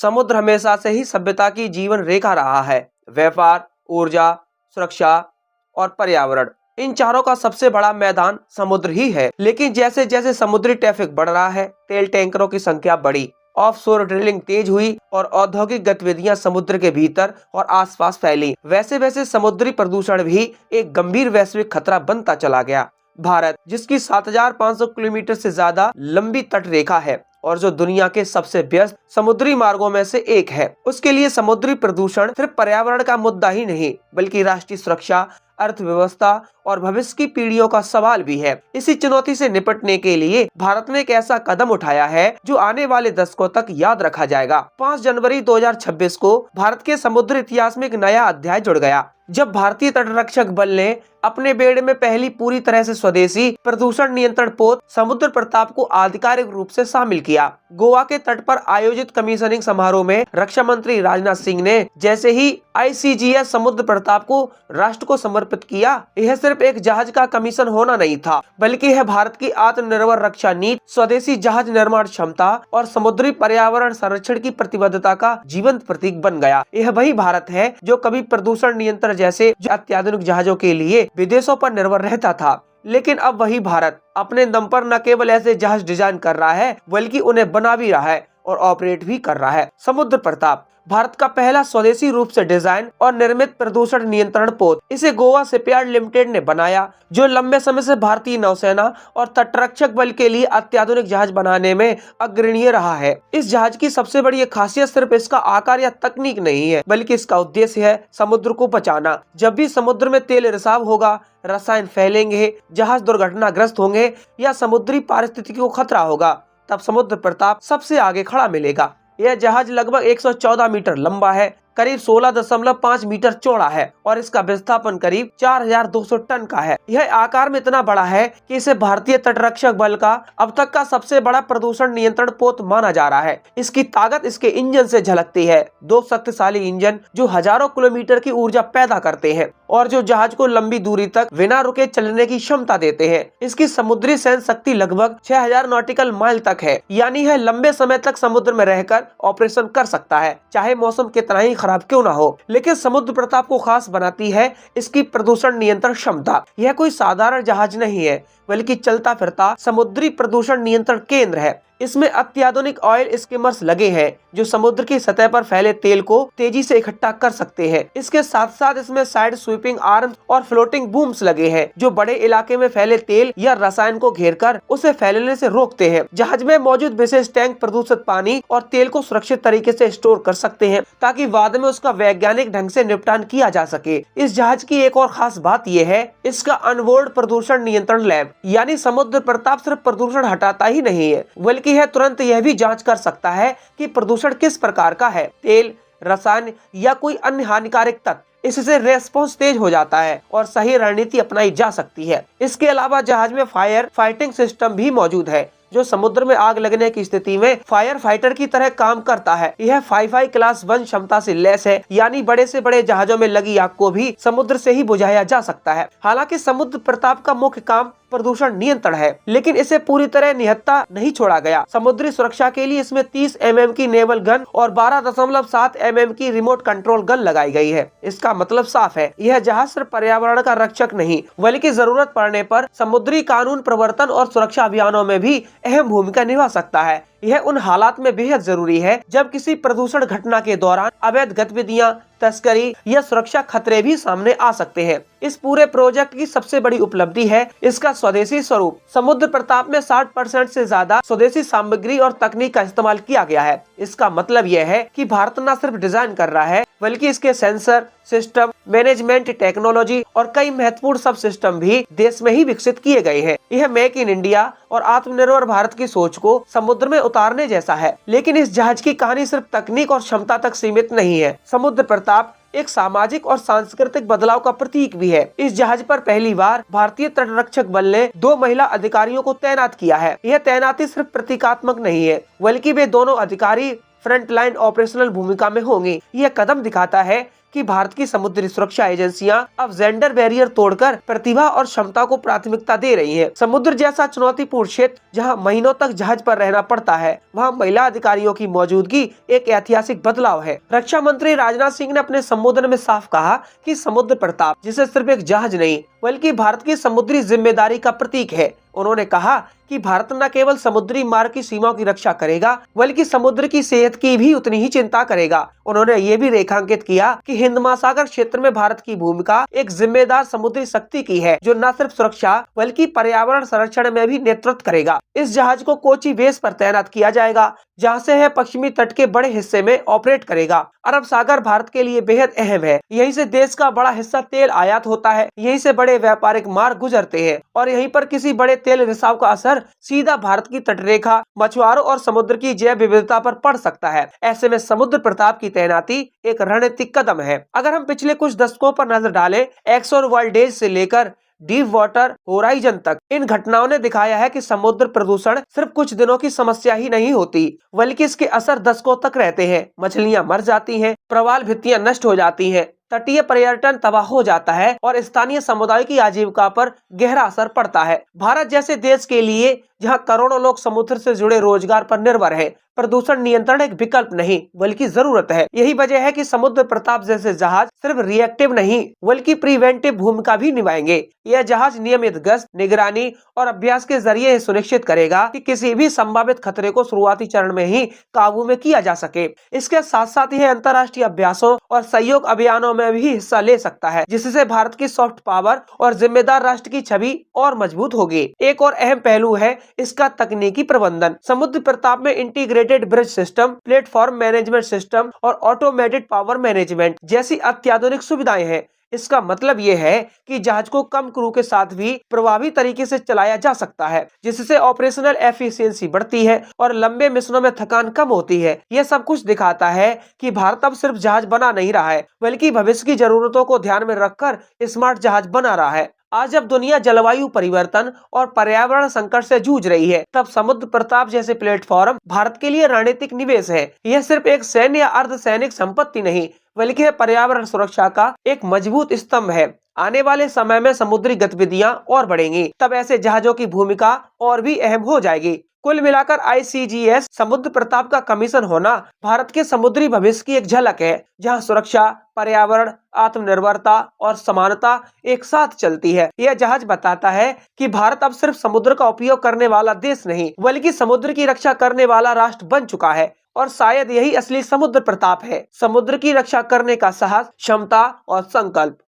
समुद्र हमेशा से ही सभ्यता की जीवन रेखा रहा है। व्यापार, ऊर्जा, सुरक्षा और पर्यावरण, इन चारों का सबसे बड़ा मैदान समुद्र ही है। लेकिन जैसे जैसे समुद्री ट्रैफिक बढ़ रहा है, तेल टैंकरों की संख्या बढ़ी, ऑफशोर ड्रिलिंग तेज हुई और औद्योगिक गतिविधियां समुद्र के भीतर और आसपास फैली, वैसे वैसे समुद्री प्रदूषण भी एक गंभीर वैश्विक खतरा बनता चला गया। भारत, जिसकी 7,500 किलोमीटर से ज्यादा लंबी तट रेखा है और जो दुनिया के सबसे व्यस्त समुद्री मार्गों में से एक है, उसके लिए समुद्री प्रदूषण सिर्फ पर्यावरण का मुद्दा ही नहीं, बल्कि राष्ट्रीय सुरक्षा, अर्थव्यवस्था और भविष्य की पीढ़ियों का सवाल भी है। इसी चुनौती से निपटने के लिए भारत ने एक ऐसा कदम उठाया है जो आने वाले दशकों तक याद रखा जाएगा। 5 जनवरी 2026 को भारत के समुद्री इतिहास में एक नया अध्याय जुड़ गया, जब भारतीय तटरक्षक बल ने अपने बेड़े में पहली पूरी तरह से स्वदेशी प्रदूषण नियंत्रण पोत समुद्र प्रताप को आधिकारिक रूप से शामिल किया। गोवा के तट पर आयोजित कमीशनिंग समारोह में रक्षा मंत्री राजनाथ सिंह ने जैसे ही ICGS समुद्र प्रताप को राष्ट्र को समर्पित किया, यह सिर्फ एक जहाज का कमीशन होना नहीं था, बल्कि यह भारत की आत्मनिर्भर रक्षा नीति, स्वदेशी जहाज निर्माण क्षमता और समुद्री पर्यावरण संरक्षण की प्रतिबद्धता का जीवंत प्रतीक बन गया। यह वही भारत है जो कभी प्रदूषण नियंत्रण जैसे अत्याधुनिक जहाजों के लिए विदेशों पर निर्भर रहता था, लेकिन अब वही भारत अपने दम पर न केवल ऐसे जहाज डिजाइन कर रहा है, बल्कि उन्हें बना भी रहा है और ऑपरेट भी कर रहा है। समुद्र प्रताप भारत का पहला स्वदेशी रूप से डिजाइन और निर्मित प्रदूषण नियंत्रण पोत इसे गोवा शिपयार्ड लिमिटेड ने बनाया, जो लंबे समय से भारतीय नौसेना और तटरक्षक बल के लिए अत्याधुनिक जहाज बनाने में अग्रणीय रहा है। इस जहाज की सबसे बड़ी खासियत सिर्फ इसका आकार या तकनीक नहीं है, बल्कि इसका उद्देश्य है समुद्र को बचाना। जब भी समुद्र में तेल रिसाव होगा, रसायन फैलेंगे, जहाज दुर्घटनाग्रस्त होंगे या समुद्री पारिस्थितिकी को खतरा होगा, तब समुद्र प्रताप सबसे आगे खड़ा मिलेगा। यह जहाज लगभग 114 मीटर लंबा है, करीब 16.5 मीटर चौड़ा है और इसका विस्थापन करीब 4,200 टन का है। यह आकार में इतना बड़ा है कि इसे भारतीय तटरक्षक बल का अब तक का सबसे बड़ा प्रदूषण नियंत्रण पोत माना जा रहा है। इसकी ताकत इसके इंजन से झलकती है, 2 शक्तिशाली इंजन जो हजारों किलोमीटर की ऊर्जा पैदा करते हैं और जो जहाज को लंबी दूरी तक बिना रुके चलने की क्षमता देते हैं। इसकी समुद्री सैन्य शक्ति लगभग 6,000 नॉटिकल माइल तक है, यानी यह लंबे समय तक समुद्र में रहकर ऑपरेशन कर सकता है, चाहे मौसम कितना ही खराब क्यों ना हो। लेकिन समुद्र प्रताप को खास बनाती है इसकी प्रदूषण नियंत्रण क्षमता। यह कोई साधारण जहाज नहीं है, बल्कि चलता फिरता समुद्री प्रदूषण नियंत्रण केंद्र है। इसमें अत्याधुनिक ऑयल स्किमर्स लगे हैं जो समुद्र की सतह पर फैले तेल को तेजी से इकट्ठा कर सकते हैं। इसके साथ साथ इसमें साइड स्वीपिंग आर्म्स और फ्लोटिंग बूम्स लगे हैं जो बड़े इलाके में फैले तेल या रसायन को घेरकर उसे फैलने से रोकते हैं। जहाज में मौजूद विशेष टैंक प्रदूषित पानी और तेल को सुरक्षित तरीके से स्टोर कर सकते हैं ताकि बाद में उसका वैज्ञानिक ढंग से निपटान किया जा सके। इस जहाज की एक और खास बात यह है इसका अनबोर्ड प्रदूषण नियंत्रण लैब, यानी समुद्र प्रताप सिर्फ प्रदूषण हटाता ही नहीं है, बल्कि यह तुरंत यह भी जांच कर सकता है कि प्रदूषण किस प्रकार का है, तेल, रसायन या कोई अन्य हानिकारक तत्व। इससे रेस्पॉन्स तेज हो जाता है और सही रणनीति अपनाई जा सकती है। इसके अलावा जहाज में फायर फाइटिंग सिस्टम भी मौजूद है जो समुद्र में आग लगने की स्थिति में फायर फाइटर की तरह काम करता है। यह 5 क्लास 1 क्षमता से लैस है, यानी बड़े से बड़े जहाजों में लगी आग को भी समुद्र से ही बुझाया जा सकता है। हालांकि समुद्र प्रताप का मुख्य काम प्रदूषण नियंत्रण है, लेकिन इसे पूरी तरह निहत्था नहीं छोड़ा गया। समुद्री सुरक्षा के लिए इसमें 30 mm की नेवल गन और 12.7 mm की रिमोट कंट्रोल गन लगाई गई है। इसका मतलब साफ है, यह जहाज सिर्फ पर्यावरण का रक्षक नहीं, बल्कि जरूरत पड़ने पर समुद्री कानून प्रवर्तन और सुरक्षा अभियानों में भी अहम भूमिका निभा सकता है। यह उन हालात में बेहद जरूरी है जब किसी प्रदूषण घटना के दौरान अवैध गतिविधियां, तस्करी या सुरक्षा खतरे भी सामने आ सकते हैं। इस पूरे प्रोजेक्ट की सबसे बड़ी उपलब्धि है इसका स्वदेशी स्वरूप। समुद्र प्रताप में 60% से ज्यादा स्वदेशी सामग्री और तकनीक का इस्तेमाल किया गया है। इसका मतलब यह है कि भारत न सिर्फ डिजाइन कर रहा है, बल्कि इसके सेंसर सिस्टम, मैनेजमेंट टेक्नोलॉजी और कई महत्वपूर्ण सब सिस्टम भी देश में ही विकसित किए गए हैं। यह मेक इन इंडिया और आत्मनिर्भर भारत की सोच को समुद्र में उतारने जैसा है। लेकिन इस जहाज की कहानी सिर्फ तकनीक और क्षमता तक सीमित नहीं है। समुद्र प्रताप एक सामाजिक और सांस्कृतिक बदलाव का प्रतीक भी है। इस जहाज पर पहली बार भारतीय तटरक्षक बल ने 2 महिला अधिकारियों को तैनात किया है। यह तैनाती सिर्फ प्रतीकात्मक नहीं है, बल्कि वे दोनों अधिकारी फ्रंट लाइन ऑपरेशनल भूमिका में होंगे। यह कदम दिखाता है कि भारत की समुद्री सुरक्षा एजेंसियां अब जेंडर बैरियर तोड़कर प्रतिभा और क्षमता को प्राथमिकता दे रही हैं। समुद्र जैसा चुनौतीपूर्ण क्षेत्र जहां महीनों तक जहाज पर रहना पड़ता है, वहां महिला अधिकारियों की मौजूदगी एक ऐतिहासिक बदलाव है। रक्षा मंत्री राजनाथ सिंह ने अपने संबोधन में साफ कहा कि समुद्र प्रताप जिसे सिर्फ एक जहाज नहीं बल्कि भारत की समुद्री जिम्मेदारी का प्रतीक है। उन्होंने कहा कि भारत न केवल समुद्री मार्ग की सीमाओं की रक्षा करेगा बल्कि समुद्र की सेहत की भी उतनी ही चिंता करेगा। उन्होंने ये भी रेखांकित किया कि हिंद महासागर क्षेत्र में भारत की भूमिका एक जिम्मेदार समुद्री शक्ति की है, जो न सिर्फ सुरक्षा बल्कि पर्यावरण संरक्षण में भी नेतृत्व करेगा। इस जहाज को कोची बेस पर तैनात किया जाएगा, जहां से है पश्चिमी तट के बड़े हिस्से में ऑपरेट करेगा। अरब सागर भारत के लिए बेहद अहम है। यहीं से देश का बड़ा हिस्सा तेल आयात होता है, यहीं से बड़े व्यापारिक मार्ग गुजरते हैं और यहीं पर किसी बड़े तेल रिसाव का असर सीधा भारत की तटरेखा, मछुआरों और समुद्र की जैव विविधता पर पड़ सकता है। ऐसे में समुद्र प्रताप की तैनाती एक रणनीतिक कदम है। अगर हम पिछले कुछ दशकों पर नजर डालें, एक्सोन वर्ल्डेज से लेकर डीप वाटर होराइजन तक, इन घटनाओं ने दिखाया है कि समुद्र प्रदूषण सिर्फ कुछ दिनों की समस्या ही नहीं होती, बल्कि इसके असर दशकों तक रहते हैं। मछलियां मर जाती हैं, प्रवाल भित्तियां नष्ट हो जाती हैं, तटीय पर्यटन तबाह हो जाता है और स्थानीय समुदाय की आजीविका पर गहरा असर पड़ता है। भारत जैसे देश के लिए, जहां करोड़ों लोग समुद्र से जुड़े रोजगार पर निर्भर है, प्रदूषण नियंत्रण एक विकल्प नहीं बल्कि जरूरत है। यही वजह है कि समुद्र प्रताप जैसे जहाज सिर्फ रिएक्टिव नहीं बल्कि प्रिवेंटिव भूमिका भी निभाएंगे। यह जहाज नियमित गश्त, निगरानी और अभ्यास के जरिए सुनिश्चित करेगा कि किसी भी संभावित खतरे को शुरुआती चरण में ही काबू में किया जा सके। इसके साथ साथ यह अंतर्राष्ट्रीय अभ्यासों और सहयोग अभियानों में भी हिस्सा ले सकता है, जिससे भारत की सॉफ्ट पावर और जिम्मेदार राष्ट्र की छवि और मजबूत होगी। एक और अहम पहलू है इसका तकनीकी प्रबंधन। समुद्र प्रताप में integrated bridge system, platform management system और ऑटोमेटेड पावर मैनेजमेंट जैसी अत्याधुनिक सुविधाएं हैं। इसका मतलब ये है कि जहाज को कम क्रू के साथ भी प्रभावी तरीके से चलाया जा सकता है, जिससे ऑपरेशनल एफिशिएंसी बढ़ती है और लंबे मिशनों में थकान कम होती है। यह सब कुछ दिखाता है कि भारत अब सिर्फ जहाज बना नहीं रहा है, बल्कि भविष्य की जरूरतों को ध्यान में रखकर स्मार्ट जहाज बना रहा है। आज जब दुनिया जलवायु परिवर्तन और पर्यावरण संकट से जूझ रही है, तब समुद्र प्रताप जैसे प्लेटफॉर्म भारत के लिए रणनीतिक निवेश है। यह सिर्फ एक सैन्य या अर्धसैनिक संपत्ति नहीं बल्कि पर्यावरण सुरक्षा का एक मजबूत स्तंभ है। आने वाले समय में समुद्री गतिविधियां और बढ़ेंगी, तब ऐसे जहाजों की भूमिका और भी अहम हो जाएगी। कुल मिलाकर ICGS समुद्र प्रताप का कमीशन होना भारत के समुद्री भविष्य की एक झलक है, जहां सुरक्षा, पर्यावरण, आत्मनिर्भरता और समानता एक साथ चलती है। यह जहाज बताता है कि भारत अब सिर्फ समुद्र का उपयोग करने वाला देश नहीं बल्कि समुद्र की रक्षा करने वाला राष्ट्र बन चुका है। और शायद यही असली समुद्र प्रताप है, समुद्र की रक्षा करने का साहस, क्षमता और संकल्प।